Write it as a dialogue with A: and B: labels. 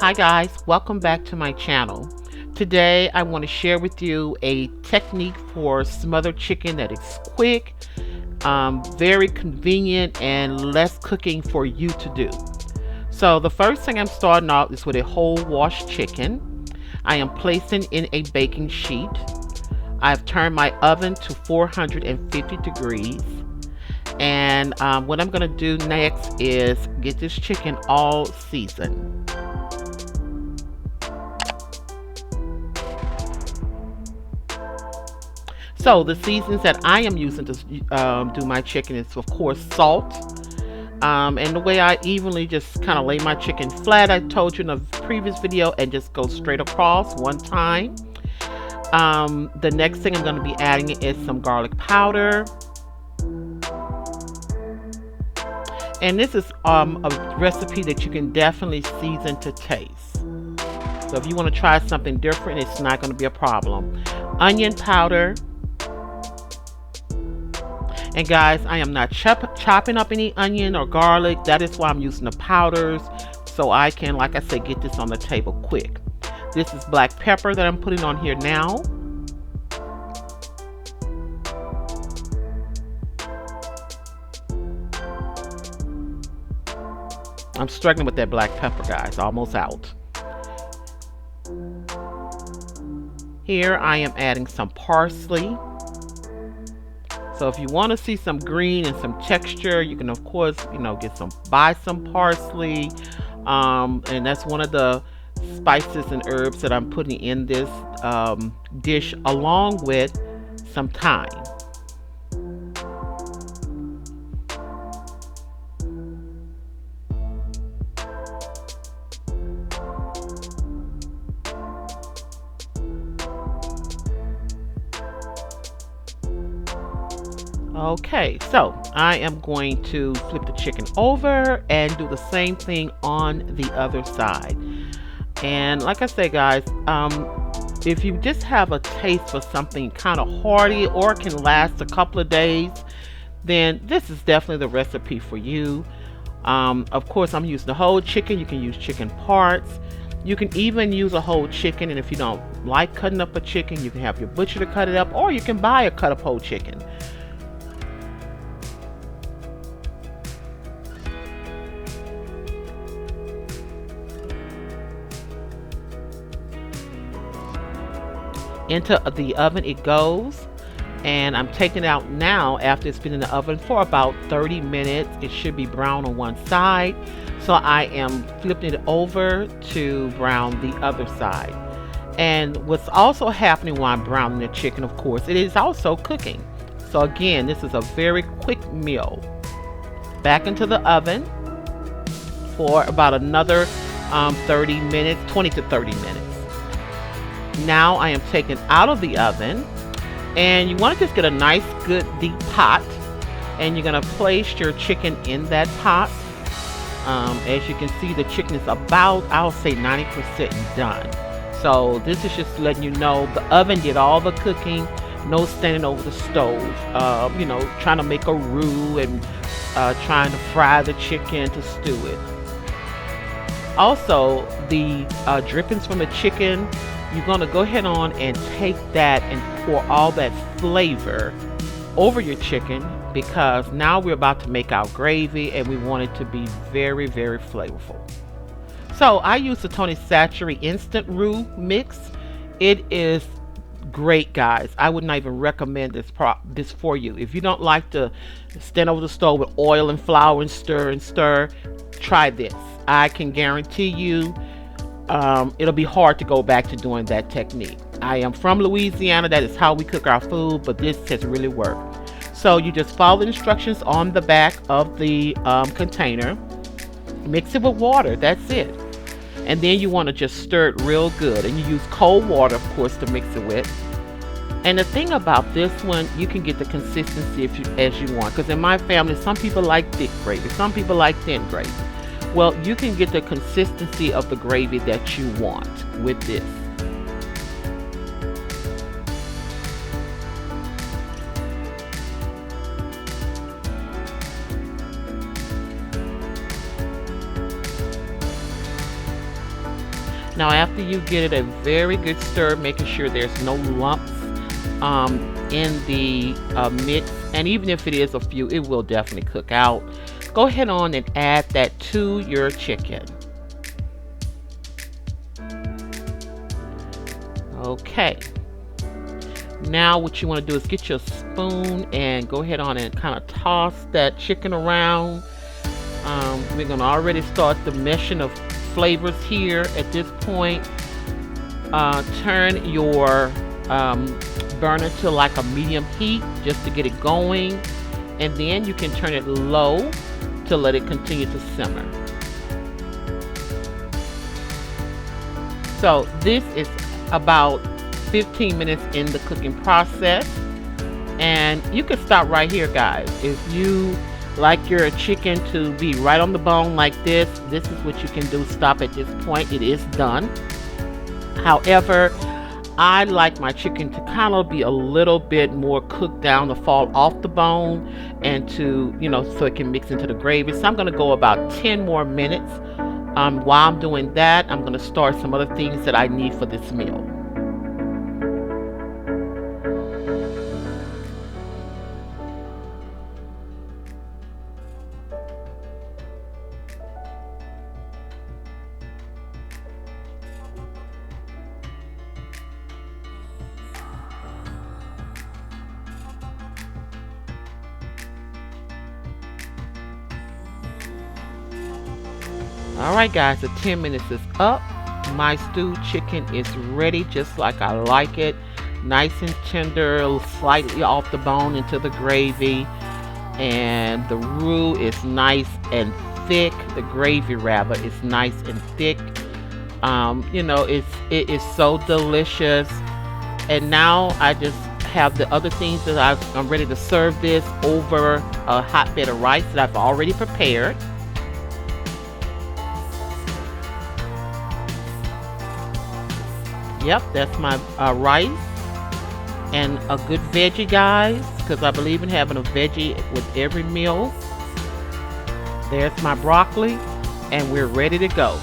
A: Hi guys, welcome back to my channel. Today I want to share with you a technique for smothered chicken that is quick, very convenient, and less cooking for you to do. So the first thing I'm starting off is with a whole washed chicken. I am placing in a baking sheet. I've turned my oven to 450 degrees. And what I'm going to do next is get this chicken all seasoned. So the seasons that I am using to do my chicken is, of course, salt. And the way I evenly just kind of lay my chicken flat, I told you in a previous video, and just go straight across one time. The next thing I'm going to be adding is some garlic powder. And this is a recipe that you can definitely season to taste. So if you want to try something different, it's not going to be a problem. Onion powder. And guys, I am not chopping up any onion or garlic. That is why I'm using the powders, so I can, like I said, get this on the table quick. This is black pepper that I'm putting on here now. I'm struggling with that black pepper, guys. Almost out. Here I am adding some parsley. So if you want to see some green and some texture, you can, of course, buy some parsley. And that's one of the spices and herbs that I'm putting in this dish, along with some thyme. Okay, so I am going to flip the chicken over and do the same thing on the other side. And like I say, guys, if you just have a taste for something kind of hearty or can last a couple of days, then this is definitely the recipe for you. Of course, I'm using the whole chicken. You can use chicken parts. You can even use a whole chicken, and if you don't like cutting up a chicken, you can have your butcher to cut it up, or you can buy a cut up whole chicken. Into the oven it goes, and I'm taking it out now after it's been in the oven for about 30 minutes. It should be brown on one side, so I am flipping it over to brown the other side. And what's also happening while I'm browning the chicken, of course, it is also cooking. So again, this is a very quick meal. Back into the oven for about another 30 minutes, 20 to 30 minutes. Now I am taking out of the oven, and you want to just get a nice good deep pot, and you're going to place your chicken in that pot. As you can see, the chicken is about, I'll say, 90% done. So this is just letting you know the oven did all the cooking. No standing over the stove, trying to make a roux and trying to fry the chicken to stew it. Also, the drippings from the chicken, you're going to go ahead on and take that and pour all that flavor over your chicken, because now we're about to make our gravy and we want it to be very, very flavorful. So I use the Tony Chachere instant roux mix. It is great, guys. I would not even recommend this for you. If you don't like to stand over the stove with oil and flour and stir, try this. I can guarantee you it'll be hard to go back to doing that technique. I am from Louisiana. That is how we cook our food, but this has really worked. So you just follow the instructions on the back of the container. Mix it with water. That's it. And then you want to just stir it real good. And you use cold water, of course, to mix it with. And the thing about this one, you can get the consistency as you want. Because in my family, some people like thick gravy. Some people like thin gravy. Well, you can get the consistency of the gravy that you want with this. Now after you get it a very good stir, making sure there's no lumps in the mix, and even if it is a few, it will definitely cook out. Go ahead on and add that to your chicken. Okay. Now what you want to do is get your spoon and go ahead on and kind of toss that chicken around. We're going to already start the meshing of flavors here at this point. Turn your burner to like a medium heat just to get it going, and then you can turn it low to let it continue to simmer. So this is about 15 minutes in the cooking process, and you can stop right here, guys. If you like your chicken to be right on the bone like this is what you can do. Stop at this point. It is done. However, I like my chicken to kind of be a little bit more cooked down, to fall off the bone, and to, so it can mix into the gravy. So I'm going to go about 10 more minutes. While I'm doing that, I'm going to start some other things that I need for this meal. Alright guys, the 10 minutes is up. My stewed chicken is ready just like I like it. Nice and tender, slightly off the bone into the gravy. And the roux is nice and thick. The gravy rather is nice and thick. It is so delicious. And now I just have the other things that I'm ready to serve this over a hot bed of rice that I've already prepared. Yep, that's my rice and a good veggie, guys, because I believe in having a veggie with every meal. There's my broccoli, and we're ready to go.